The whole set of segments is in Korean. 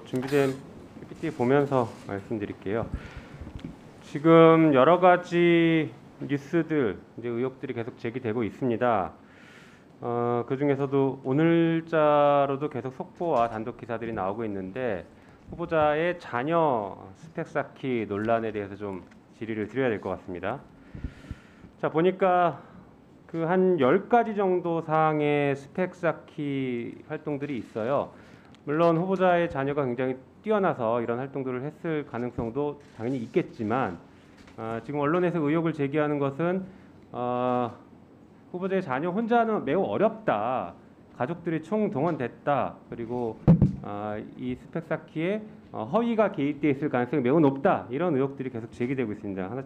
준비된 PPT 보면서 말씀드릴게요. 지금 여러 가지 뉴스들, 이제 의혹들이 계속 제기되고 있습니다. 그 중에서도 오늘자로도 계속 속보와 단독 기사들이 나오고 있는데 후보자의 자녀 스펙 쌓기 논란에 대해서 좀 질의를 드려야 될 것 같습니다. 자, 보니까 그 한 10가지 정도 사항의 스펙 쌓기 활동들이 있어요. 물론 후보자의 자녀가 굉장히 뛰어나서 이런 활동들을 했을 가능성도 당연히 있겠지만 지금 언론에서 의혹을 제기하는 것은 후보자의 자녀 혼자는 매우 어렵다. 가족들이 총동원됐다. 그리고 이 스펙 쌓기에 허위가 개입되어 있을 가능성이 매우 높다. 이런 의혹들이 계속 제기되고 있습니다. 하나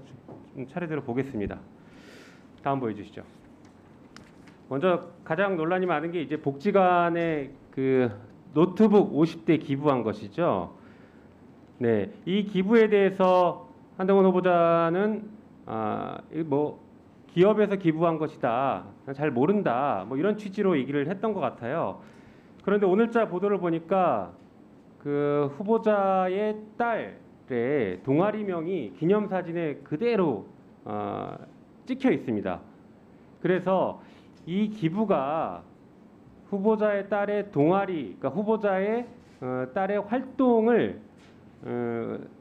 좀 차례대로 보겠습니다. 다음 보여주시죠. 먼저 가장 논란이 많은 게 이제 복지관에 그 노트북 50대 기부한 것이죠. 네, 이 기부에 대해서 한동훈 후보자는 기업에서 기부한 것이다, 잘 모른다, 이런 취지로 얘기를 했던 것 같아요. 그런데 오늘자 보도를 보니까 그 후보자의 딸의 동아리명이 기념사진에 그대로 찍혀 있습니다. 그래서 이 기부가 후보자의 딸의 동아리, 그러니까 후보자의 딸의 활동을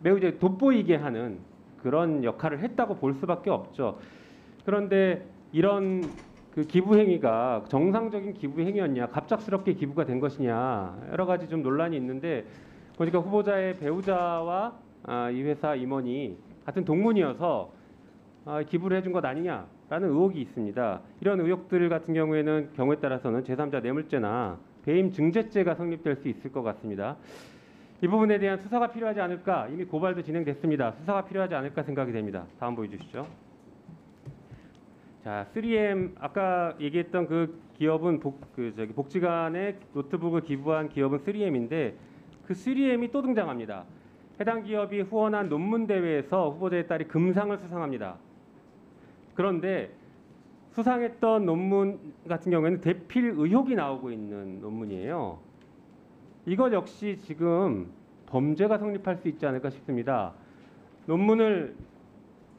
매우 이제 돋보이게 하는 그런 역할을 했다고 볼 수밖에 없죠. 그런데 이런 그 기부 행위가 정상적인 기부 행위였냐, 갑작스럽게 기부가 된 것이냐, 여러 가지 좀 논란이 있는데 보니까 후보자의 배우자와 이 회사 임원이 같은 동문이어서 기부를 해준 것 아니냐라는 의혹이 있습니다. 이런 의혹들 같은 경우에 따라서는 제3자 뇌물죄나 배임 증죄죄가 성립될 수 있을 것 같습니다. 이 부분에 대한 수사가 필요하지 않을까, 이미 고발도 진행됐습니다. 수사가 필요하지 않을까 생각이 됩니다. 다음 보여주시죠. 자, 3M 아까 얘기했던 그 기업은 복지관에 노트북을 기부한 기업은 3M인데 그 3M이 또 등장합니다. 해당 기업이 후원한 논문 대회에서 후보자의 딸이 금상을 수상합니다. 그런데 수상했던 논문 같은 경우에는 대필 의혹이 나오고 있는 논문이에요. 이것 역시 지금 범죄가 성립할 수 있지 않을까 싶습니다.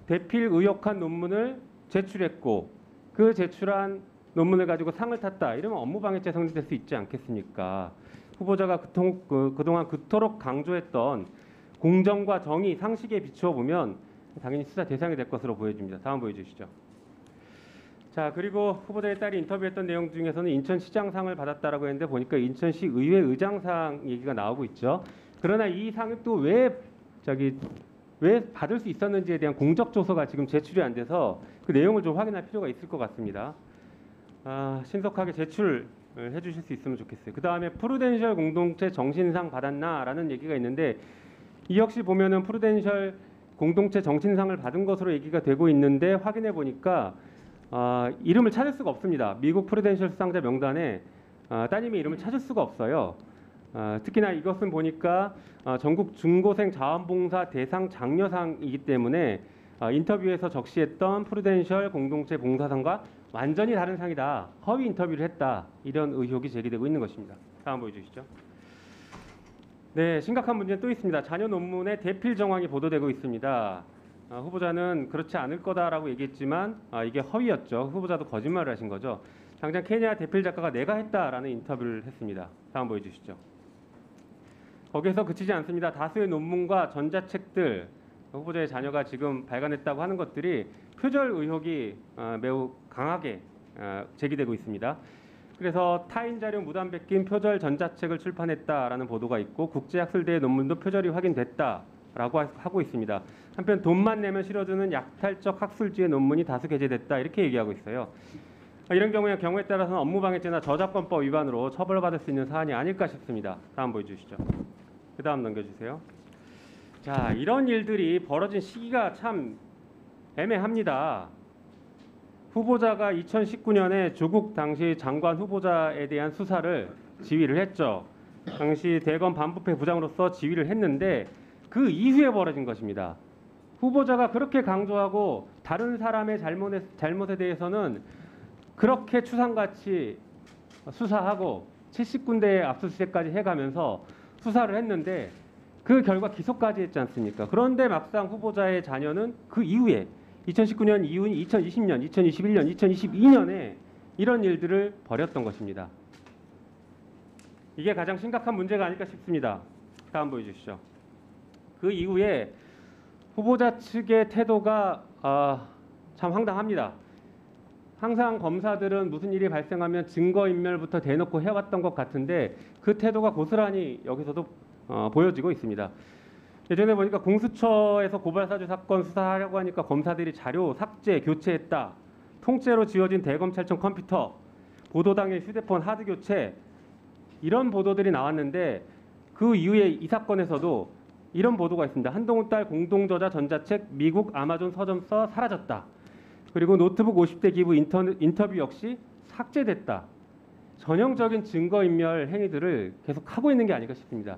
대필 의혹한 논문을 제출했고 그 제출한 논문을 가지고 상을 탔다. 이러면 업무방해죄 성립될 수 있지 않겠습니까? 후보자가 그동안 그토록 강조했던 공정과 정의, 상식에 비추어 보면 당연히 수사 대상이 될 것으로 보여집니다. 다음 보여주시죠. 자, 그리고 후보자의 딸이 인터뷰했던 내용 중에서는 인천시장상을 받았다라고 했는데 보니까 인천시 의회 의장상 얘기가 나오고 있죠. 그러나 이 상을 또 왜 받을 수 있었는지에 대한 공적 조서가 지금 제출이 안 돼서 그 내용을 좀 확인할 필요가 있을 것 같습니다. 신속하게 제출을 해주실 수 있으면 좋겠어요. 그 다음에 프루덴셜 공동체 정신상 받았나라는 얘기가 있는데 이 역시 보면은 프루덴셜 공동체 정신상을 받은 것으로 얘기가 되고 있는데 확인해 보니까 이름을 찾을 수가 없습니다. 미국 프루덴셜 수상자 명단에 따님의 이름을 찾을 수가 없어요. 특히나 이것은 보니까 전국 중고생 자원봉사 대상 장려상이기 때문에 인터뷰에서 적시했던 프루덴셜 공동체 봉사상과 완전히 다른 상이다. 허위 인터뷰를 했다. 이런 의혹이 제기되고 있는 것입니다. 다음 보여주시죠. 네, 심각한 문제는 또 있습니다. 자녀 논문의 대필 정황이 보도되고 있습니다. 후보자는 그렇지 않을 거다라고 얘기했지만 이게 허위였죠. 후보자도 거짓말을 하신 거죠. 당장 케냐 대필 작가가 내가 했다라는 인터뷰를 했습니다. 다음 보여주시죠. 거기에서 그치지 않습니다. 다수의 논문과 전자책들, 후보자의 자녀가 지금 발간했다고 하는 것들이 표절 의혹이 매우 강하게 제기되고 있습니다. 그래서 타인 자료 무단 베낀 표절 전자책을 출판했다라는 보도가 있고 국제학술대회 논문도 표절이 확인됐다라고 하고 있습니다. 한편 돈만 내면 실어주는 약탈적 학술지의 논문이 다수 게재됐다 이렇게 얘기하고 있어요. 이런 경우에 따라서는 업무방해죄나 저작권법 위반으로 처벌받을 수 있는 사안이 아닐까 싶습니다. 다음 보여주시죠. 그 다음 넘겨주세요. 자, 이런 일들이 벌어진 시기가 참 애매합니다. 후보자가 2019년에 조국 당시 장관 후보자에 대한 수사를 지휘를 했죠. 당시 대검 반부패 부장으로서 지휘를 했는데 그 이후에 벌어진 것입니다. 후보자가 그렇게 강조하고 다른 사람의 잘못에 대해서는 그렇게 추상같이 수사하고 70군데의 압수수색까지 해가면서 수사를 했는데 그 결과 기소까지 했지 않습니까? 그런데 막상 후보자의 자녀는 그 이후에 2019년 이후인 2020년, 2021년, 2022년에 이런 일들을 벌였던 것입니다. 이게 가장 심각한 문제가 아닐까 싶습니다. 다음 보여주시죠. 그 이후에 후보자 측의 태도가 참 황당합니다. 항상 검사들은 무슨 일이 발생하면 증거인멸부터 대놓고 해왔던 것 같은데 그 태도가 고스란히 여기서도 보여지고 있습니다. 예전에 보니까 공수처에서 고발사주 사건 수사하려고 하니까 검사들이 자료 삭제, 교체했다. 통째로 지워진 대검찰청 컴퓨터, 보도당의 휴대폰 하드 교체 이런 보도들이 나왔는데 그 이후에 이 사건에서도 이런 보도가 있습니다. 한동훈 딸 공동저자 전자책 미국 아마존 서점서 사라졌다. 그리고 노트북 50대 기부 인터뷰 역시 삭제됐다. 전형적인 증거인멸 행위들을 계속 하고 있는 게 아닐까 싶습니다.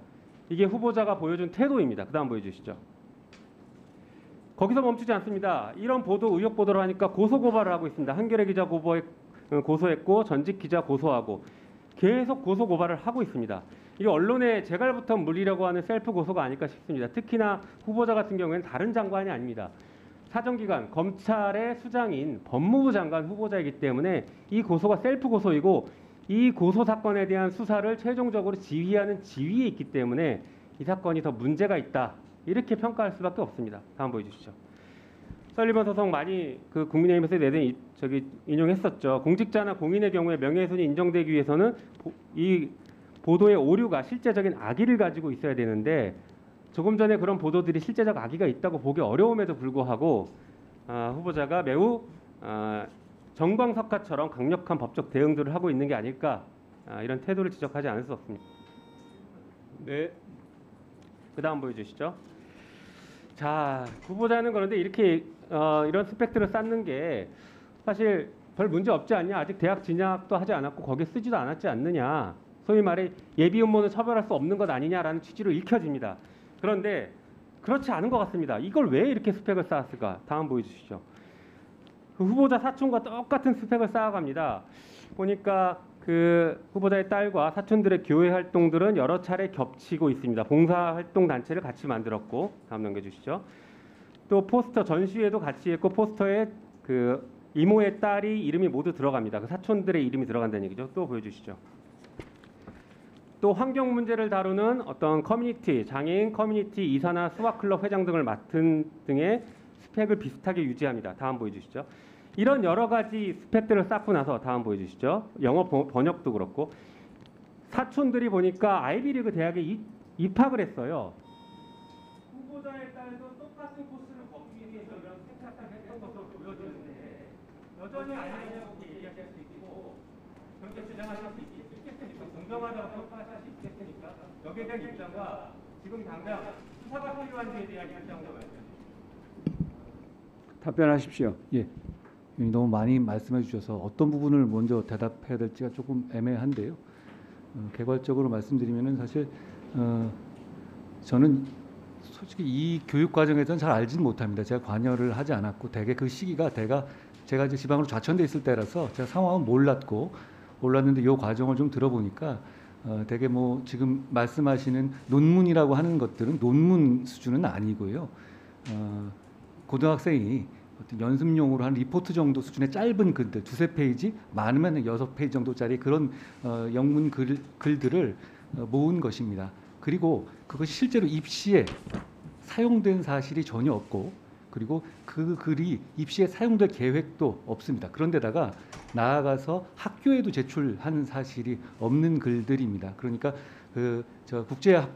이게 후보자가 보여준 태도입니다. 그 다음 보여주시죠. 거기서 멈추지 않습니다. 이런 보도, 의혹 보도를 하니까 고소고발을 하고 있습니다. 한겨레 기자 고소했고 전직 기자 고소하고 계속 고소고발을 하고 있습니다. 이게 언론에 재갈부터 물리려고 하는 셀프 고소가 아닐까 싶습니다. 특히나 후보자 같은 경우에는 다른 장관이 아닙니다. 사정기관, 검찰의 수장인 법무부 장관 후보자이기 때문에 이 고소가 셀프 고소이고 이 고소 사건에 대한 수사를 최종적으로 지휘하는 지위에 있기 때문에 이 사건이 더 문제가 있다. 이렇게 평가할 수밖에 없습니다. 다음 보여주시죠. 설리번 소송 많이 그 국민의힘에서 내든 인용했었죠. 공직자나 공인의 경우에 명예훼손이 인정되기 위해서는 이 보도의 오류가 실제적인 악의를 가지고 있어야 되는데 조금 전에 그런 보도들이 실제적 악의가 있다고 보기 어려움에도 불구하고 후보자가 매우 정광석화처럼 강력한 법적 대응들을 하고 있는 게 아닐까 이런 태도를 지적하지 않을 수 없습니다. 네. 그 다음 보여주시죠. 자, 후보자는 그런데 이렇게 이런 스펙들을 쌓는 게 사실 별 문제 없지 않냐. 아직 대학 진학도 하지 않았고 거기에 쓰지도 않았지 않느냐. 소위 말해 예비 음모는 처벌할 수 없는 것 아니냐라는 취지로 읽혀집니다. 그런데 그렇지 않은 것 같습니다. 이걸 왜 이렇게 스펙을 쌓았을까? 다음 보여주시죠. 그 후보자 사촌과 똑같은 스펙을 쌓아갑니다. 보니까 그 후보자의 딸과 사촌들의 교회 활동들은 여러 차례 겹치고 있습니다. 봉사활동 단체를 같이 만들었고, 다음 넘겨주시죠. 또 포스터 전시회도 같이 했고 포스터에 그 이모의 딸이 이름이 모두 들어갑니다. 그 사촌들의 이름이 들어간다는 얘기죠. 또 보여주시죠. 또 환경 문제를 다루는 어떤 커뮤니티, 장애인 커뮤니티 이사나 수학클럽 회장 등을 맡은 등의 스펙을 비슷하게 유지합니다. 다음 보여주시죠. 이런 여러 가지 스펙들을 쌓고 나서 다음 보여주시죠. 영어 번역도 그렇고 사촌들이 보니까 아이비리그 대학에 입학을 했어요. 후보자의 딸도 똑같은 코스를 걷기 위해서 이런 생각을 했던 것으로 보여지는데 여전히 아니냐고 얘기하실 수 있고 그렇게 주장하실 수 있겠습니까? 공정하다고 평가하실 수 있겠습니까? 여기에 대한 입장과 지금 당장 수사가 필요한지에 대한 입장과 답변하십시오. 예. 너무 많이 말씀해 주셔서 어떤 부분을 먼저 대답해야 될지가 조금 애매한데요. 개괄적으로 말씀드리면은 사실 저는 솔직히 이 교육 과정에서는 잘 알지는 못합니다. 제가 관여를 하지 않았고 대개 그 시기가 제가 이제 지방으로 좌천돼 있을 때라서 제가 상황은 몰랐는데 이 과정을 좀 들어보니까 대개 뭐 지금 말씀하시는 논문이라고 하는 것들은 논문 수준은 아니고요. 고등학생이 어떤 연습용으로 한 리포트 정도 수준의 짧은 글들, 2-3페이지, 많으면 6페이지 정도짜리 그런 영문 글들을 모은 것입니다. 그리고 그것이 실제로 입시에 사용된 사실이 전혀 없고 그리고 그 글이 입시에 사용될 계획도 없습니다. 그런데다가 나아가서 학교에도 제출한 사실이 없는 글들입니다. 그러니까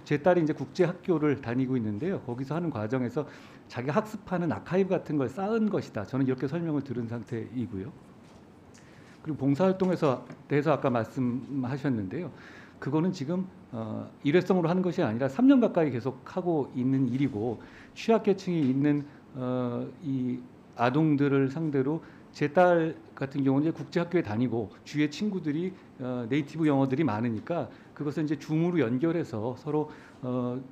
제 딸이 이제 국제 학교를 다니고 있는데요. 거기서 하는 과정에서 자기가 학습하는 아카이브 같은 걸 쌓은 것이다. 저는 이렇게 설명을 들은 상태이고요. 그리고 봉사활동에서 대해서 아까 말씀하셨는데요. 그거는 지금 일회성으로 하는 것이 아니라 3년 가까이 계속 하고 있는 일이고 취약계층이 있는 이 아동들을 상대로 제 딸 같은 경우는 이제 국제학교에 다니고 주위에 친구들이 네이티브 영어들이 많으니까 그것을 이제 줌으로 연결해서 서로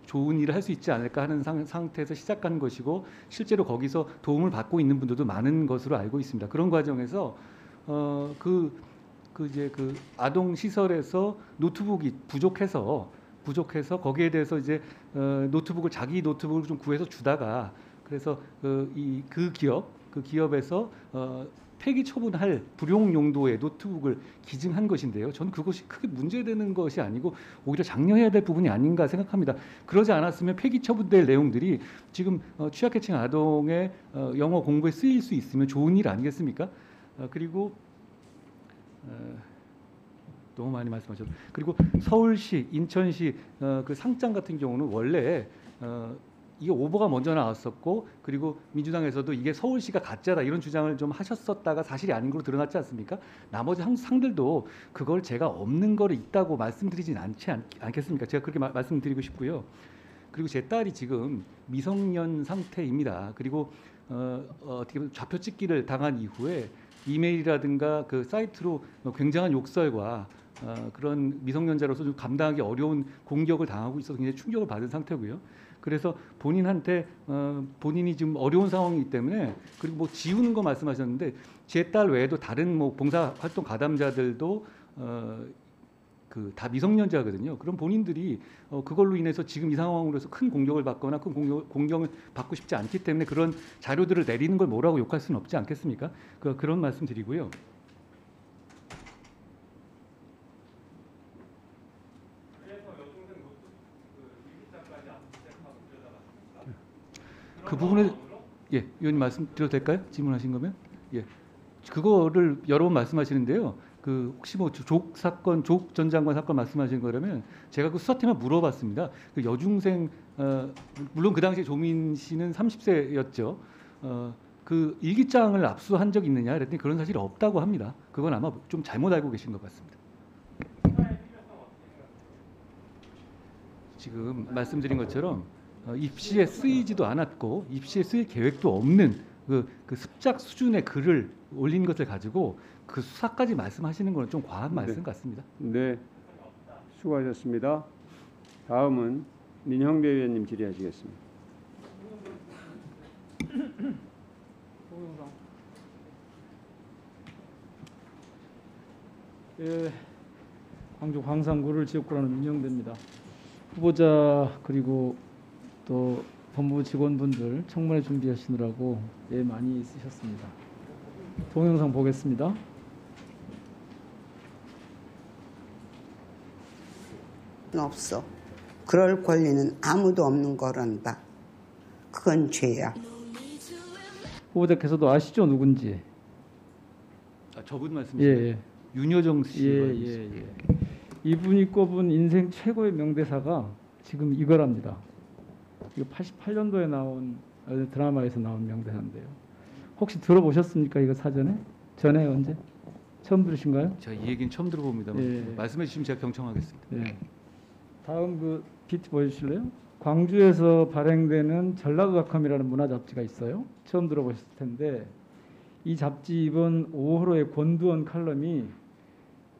좋은 일을 할 수 있지 않을까 하는 상태에서 시작한 것이고 실제로 거기서 도움을 받고 있는 분들도 많은 것으로 알고 있습니다. 그런 과정에서 그 아동 시설에서 노트북이 부족해서 거기에 대해서 이제 노트북을 자기 노트북을 좀 구해서 주다가 그래서 그 기업에서 폐기 처분할 불용 용도의 노트북을 기증한 것인데요. 저는 그것이 크게 문제되는 것이 아니고 오히려 장려해야 될 부분이 아닌가 생각합니다. 그러지 않았으면 폐기 처분될 내용들이 지금 취약계층 아동의 영어 공부에 쓰일 수 있으면 좋은 일 아니겠습니까? 그리고 너무 많이 말씀하셨죠. 그리고 서울시, 인천시 그 상장 같은 경우는 원래 이게 오보가 먼저 나왔었고 그리고 민주당에서도 이게 서울시가 가짜다 이런 주장을 좀 하셨었다가 사실이 아닌 걸로 드러났지 않습니까? 나머지 상들도 그걸 제가 없는 거를 있다고 말씀드리진 않겠습니까? 제가 그렇게 말씀드리고 싶고요. 그리고 제 딸이 지금 미성년 상태입니다. 그리고 어떻게 보면 좌표 찍기를 당한 이후에 이메일이라든가 그 사이트로 굉장한 욕설과 그런 미성년자로서 좀 감당하기 어려운 공격을 당하고 있어서 굉장히 충격을 받은 상태고요. 그래서 본인한테 본인이 지금 어려운 상황이기 때문에 그리고 뭐 지우는 거 말씀하셨는데 제 딸 외에도 다른 뭐 봉사활동 가담자들도 그 다 미성년자거든요. 그럼 본인들이 그걸로 인해서 지금 이 상황으로 해서 큰 공격을 받거나 큰 공격을 받고 싶지 않기 때문에 그런 자료들을 내리는 걸 뭐라고 욕할 수는 없지 않겠습니까? 그런 말씀 드리고요. 그 부분을 예, 의원님 말씀드려도 될까요? 질문하신 거면 예, 그거를 여러 번 말씀하시는데요. 그 혹시 뭐 족 사건, 족 전 장관 사건 말씀하신 거라면 제가 그 수사팀에 물어봤습니다. 그 여중생 물론 그 당시에 조민 씨는 30세였죠. 그 일기장을 압수한 적 있느냐 그랬더니 그런 사실이 없다고 합니다. 그건 아마 좀 잘못 알고 계신 것 같습니다. 지금 말씀드린 것처럼 입시에 쓰이지도 않았고 입시에 쓰일 계획도 없는 그 습작 수준의 글을 올린 것을 가지고 그 수사까지 말씀하시는 것은 좀 과한 말씀 같습니다. 네, 수고하셨습니다. 다음은 민형배 의원님 질의하시겠습니다. 예, 광주 광산구를 지역구라는 민영대입니다. 후보자 그리고 또 법무부 직원분들 청문회 준비하시느라고 애 많이 쓰셨습니다. 동영상 보겠습니다. 없어. 그럴 권리는 아무도 없는 거란다. 그건 죄야. 후보자께서도 아시죠 누군지? 저분 말씀이시죠? 예. 윤여정 씨. 예. 이분이 꼽은 인생 최고의 명대사가 지금 이거랍니다. 이거 88년도에 나온 드라마에서 나온 명대사인데요. 혹시 들어보셨습니까? 이거 사전에? 전에 언제? 처음 들으신가요? 제가 이 얘기는 처음 들어봅니다만 예. 말씀해 주시면 제가 경청하겠습니다. 예. 다음 그 비트 보여주실래요? 광주에서 발행되는 전라도닷컴이라는 문화 잡지가 있어요. 처음 들어보셨을 텐데 이 잡지 이번 5호로의 권두원 칼럼이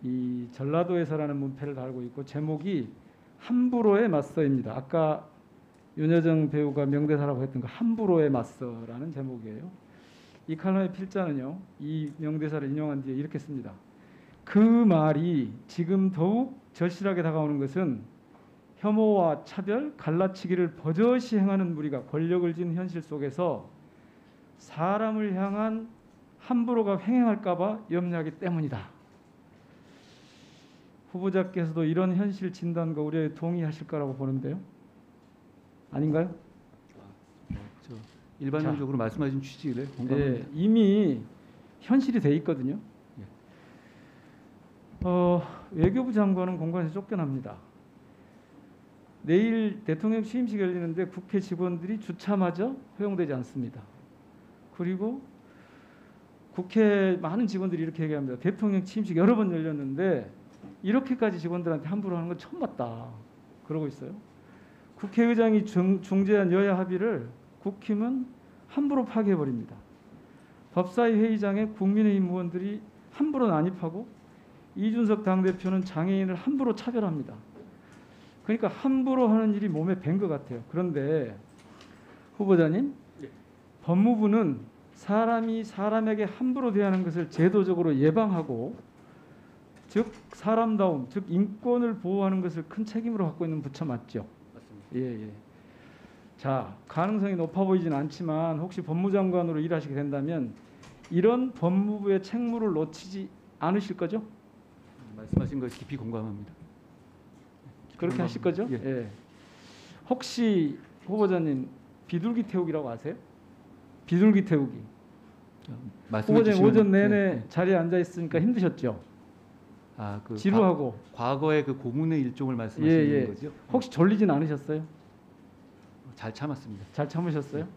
이 전라도에서라는 문패를 달고 있고 제목이 함부로에 맞서입니다. 아까 윤여정 배우가 명대사라고 했던 거 함부로에 맞서라는 제목이에요. 이 칼럼의 필자는요. 이 명대사를 인용한 뒤에 이렇게 씁니다. 그 말이 지금 더욱 절실하게 다가오는 것은 혐오와 차별, 갈라치기를 버젓이 행하는 무리가 권력을 쥔 현실 속에서 사람을 향한 함부로가 횡행할까 봐 염려하기 때문이다. 후보자께서도 이런 현실 진단과 우려에 동의하실 거라고 보는데요. 아닌가요? 일반적으로 말씀하신 취지를 공감합니다. 예, 이미 현실이 돼 있거든요. 외교부 장관은 공간에서 쫓겨납니다. 내일 대통령 취임식이 열리는데 국회 직원들이 주차마저 허용되지 않습니다. 그리고 국회 많은 직원들이 이렇게 얘기합니다. 대통령 취임식 여러 번 열렸는데 이렇게까지 직원들한테 함부로 하는 건 처음 봤다. 그러고 있어요. 국회의장이 중재한 여야 합의를 국힘은 함부로 파기해버립니다. 법사위 회의장에 국민의힘 의원들이 함부로 난입하고 이준석 당대표는 장애인을 함부로 차별합니다. 그러니까 함부로 하는 일이 몸에 밴 것 같아요. 그런데 후보자님, 법무부는 사람이 사람에게 함부로 대하는 것을 제도적으로 예방하고 즉 사람다움, 즉 인권을 보호하는 것을 큰 책임으로 갖고 있는 부처 맞죠? 맞습니다. 예, 예. 자, 가능성이 높아 보이지는 않지만 혹시 법무장관으로 일하시게 된다면 이런 법무부의 책무를 놓치지 않으실 거죠? 말씀하신 것에 깊이 공감합니다. 그렇게 하실 거죠? 예. 예. 혹시 후보자님 비둘기 태우기라고 아세요? 비둘기 태우기. 말씀해 후보자님 주시면 오전 내내 예. 자리에 앉아 있으니까 힘드셨죠? 그 지루하고. 과거의 그 고문의 일종을 말씀하시는 예, 예. 거죠? 혹시 졸리진 않으셨어요? 잘 참았습니다. 잘 참으셨어요?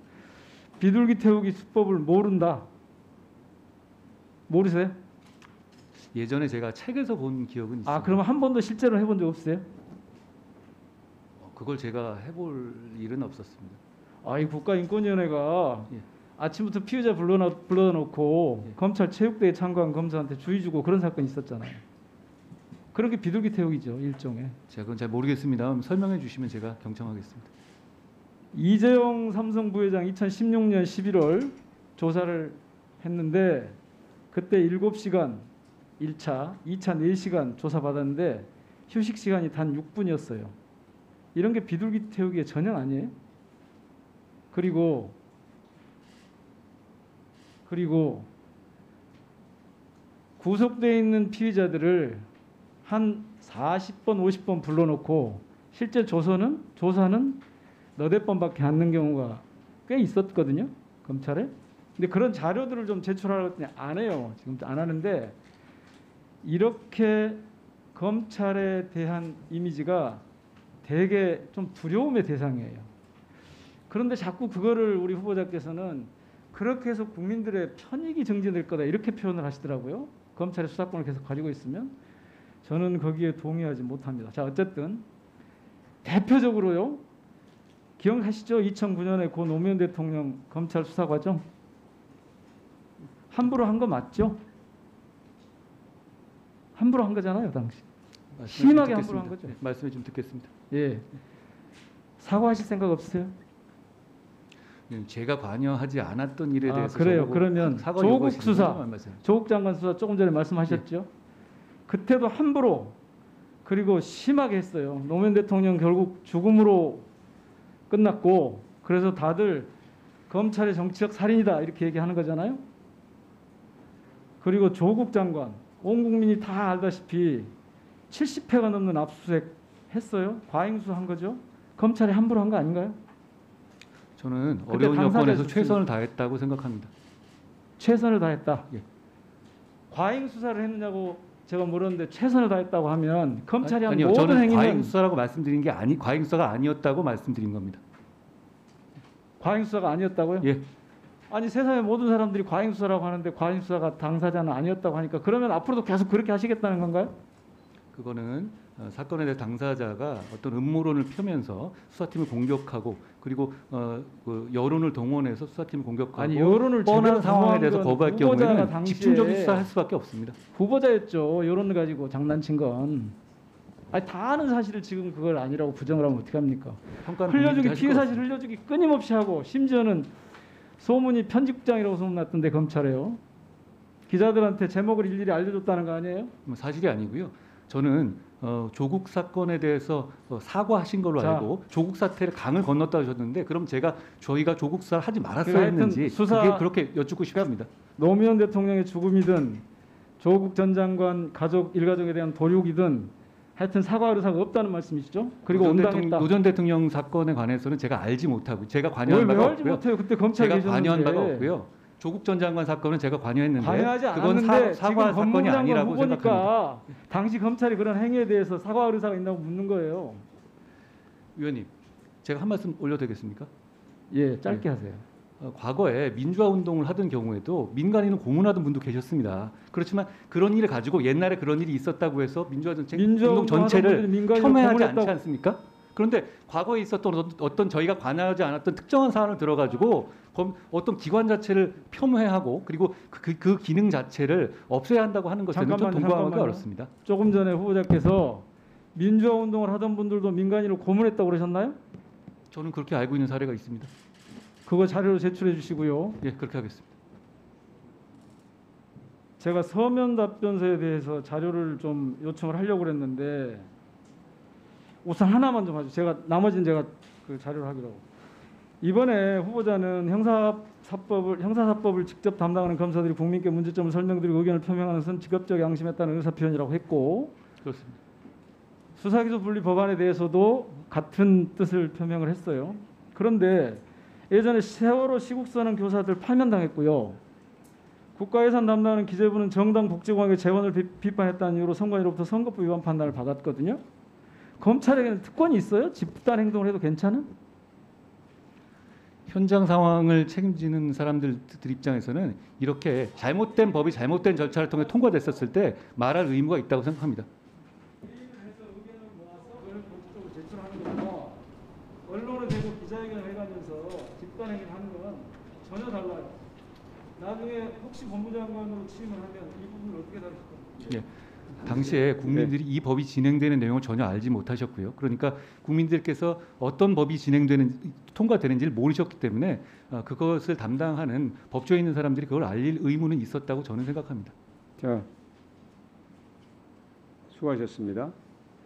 비둘기 태우기 수법을 모른다. 모르세요? 예전에 제가 책에서 본 기억은 있습니다. 아, 그러면 한 번도 실제로 해본 적 없어요? 그걸 제가 해볼 일은 없었습니다. 아, 이 국가인권위원회가 예. 아침부터 피의자 불러놓고 예. 검찰 체육대회 참가한 검사한테 주의 주고 그런 사건이 있었잖아요. 그런 게 비둘기 태우기죠, 일종의. 제가 그건 잘 모르겠습니다. 설명해 주시면 제가 경청하겠습니다. 이재용 삼성 부회장 2016년 11월 조사를 했는데 그때 7시간 1차, 2차 4시간 조사받았는데 휴식 시간이 단 6분이었어요. 이런 게 비둘기 태우기의 전형 아니에요? 그리고 구속되어 있는 피의자들을 한 40번, 50번 불러놓고 실제 조사는 너댓 번밖에 안 는 경우가 꽤 있었거든요, 검찰에. 근데 그런 자료들을 좀 제출하라고 했더니 안 해요. 지금 안 하는데 이렇게 검찰에 대한 이미지가 되게 좀 두려움의 대상이에요. 그런데 자꾸 그거를 우리 후보자께서는 그렇게 해서 국민들의 편익이 정지될 거다 이렇게 표현을 하시더라고요. 검찰의 수사권을 계속 가지고 있으면 저는 거기에 동의하지 못합니다. 자, 어쨌든 대표적으로요. 기억하시죠? 2009년에 고 노무현 대통령 검찰 수사 과정 함부로 한 거 맞죠? 함부로 한 거잖아요, 당시. 심하게 함부로 한 거죠. 네, 말씀해 좀 듣겠습니다. 예. 사과하실 생각 없으세요? 제가 관여하지 않았던 일에 대해서 그래요. 저보고 그러면 사과 조국 요구하시는 수사, 건 맞아요. 조국 장관 수사 조금 전에 말씀하셨죠? 그때도 함부로 그리고 심하게 했어요. 노무현 대통령 결국 죽음으로 끝났고 그래서 다들 검찰의 정치적 살인이다 이렇게 얘기하는 거잖아요. 그리고 조국 장관 온 국민이 다 알다시피 70회가 넘는 압수수색 했어요. 과잉수 한 거죠. 검찰이 함부로 한 거 아닌가요? 저는 그때 어려운 여건에서 당사자였습니다. 최선을 다했다고 생각합니다. 최선을 다했다. 예. 과잉 수사를 했느냐고 제가 물었는데 최선을 다했다고 하면 검찰이 한 아니요, 모든 저는 행위는 과잉 수사라고 말씀드린 게 과잉 수사가 아니었다고 말씀드린 겁니다. 과잉 수사가 아니었다고요? 예. 아니 세상의 모든 사람들이 과잉 수사라고 하는데 과잉 수사가 당사자는 아니었다고 하니까 그러면 앞으로도 계속 그렇게 하시겠다는 건가요? 그거는 사건에 대해 당사자가 어떤 음모론을 펴면서 수사팀을 공격하고 그리고 그 여론을 동원해서 수사팀을 공격하고 아니 여론을 뻔한 제대로 상황에 동원한 대해서 건 거부할 후보자가 경우에는 당시에 집중적인 수사할 수밖에 없습니다. 후보자였죠. 여론을 가지고 장난친 건. 아니 다 아는 사실을 지금 그걸 아니라고 부정을 하면 어떻게 합니까? 평가는 흘려주기 국민들이 하실 피해 것 사실 흘려주기 끊임없이 하고 심지어는 소문이 편집국장이라고 소문났던데 검찰에요. 기자들한테 제목을 일일이 알려줬다는 거 아니에요? 사실이 아니고요. 저는 조국 사건에 대해서 사과하신 걸로 자. 알고 조국 사태를 강을 건넜다 하셨는데 그럼 저희가 조국 수사를 하지 말았어야 하여튼 했는지 수사- 그게 그렇게 여쭙고 싶습니다. 노무현 대통령의 죽음이든 조국 전 장관 가족 일가족에 대한 도륙이든 하여튼 사과할 의사가 없다는 말씀이시죠? 그리고 온당했다. 노 전 대통령 사건에 관해서는 제가 알지 못하고 제가 왜 관여한 바가 알지 없고요. 못해요? 그때 검찰에 제가 계셨는데. 관여한 바가 없고요. 조국 전 장관 사건은 제가 관여했는데 관여하지 그건 않았는데 사과 지금 사건이 법무부 장관 아니라고 생각합니다. 후보니까 당시 검찰이 그런 행위에 대해서 사과할 의사가 있냐고 묻는 거예요. 위원님, 제가 한 말씀 올려도 되겠습니까? 예, 짧게 하세요. 과거에 민주화 운동을 하던 경우에도 민간인을 고문하던 분도 계셨습니다. 그렇지만 그런 일을 가지고 옛날에 그런 일이 있었다고 해서 민주화 전체 민주화 운동 운동하던 전체를 분들이 민간인을 폄훼하지 않지 고문했다고- 않습니까? 그런데 과거에 있었던 어떤 저희가 관여하지 않았던 특정한 사안을 들어가지고 어떤 기관 자체를 폄훼하고 그리고 그 기능 자체를 없애야 한다고 하는 것은 좀 잠깐만요, 동감하기 잠깐만요. 어렵습니다. 조금 전에 후보자께서 민주화 운동을 하던 분들도 민간인을 고문했다고 그러셨나요? 저는 그렇게 알고 있는 사례가 있습니다. 그거 자료로 제출해 주시고요. 예, 그렇게 하겠습니다. 제가 서면 답변서에 대해서 자료를 좀 요청을 하려고 그랬는데 우선 하나만 좀 하죠. 제가 나머지는 제가 그 자료를 하기로 하고. 이번에 후보자는 형사사법을 직접 담당하는 검사들이 국민께 문제점을 설명드리고 의견을 표명하는 것은 직업적 양심에 따른 의사표현이라고 했고, 그렇습니다. 수사기소 분리 법안에 대해서도 같은 뜻을 표명을 했어요. 그런데 예전에 세월호 시국선언 교사들 파면당했고요. 국가예산 담당하는 기재부는 정당 복지공학의 재원을 비판했다는 이유로 선관위로부터 선거법 위반 판단을 받았거든요. 검찰에게는 특권이 있어요? 집단 행동을 해도 괜찮은? 현장 상황을 책임지는 사람들 입장에서는 이렇게 잘못된 법이 잘못된 절차를 통해 통과됐었을 때 말할 의무가 있다고 생각합니다. 회의를 해서 의견을 모아서 그걸 공식적으로 제출하는 거와 언론에 대고 기자회견을 해가면서 집단행위를 하는 건 전혀 달라요. 나중에 혹시 법무장관으로 취임을 하면 이 부분을 어떻게 다루실 겁니까? 예. 당시에 국민들이 이 법이 진행되는 내용을 전혀 알지 못하셨고요. 그러니까 국민들께서 어떤 법이 통과되는지를 모르셨기 때문에 그것을 담당하는 법조에 있는 사람들이 그걸 알릴 의무는 있었다고 저는 생각합니다. 자, 수고하셨습니다.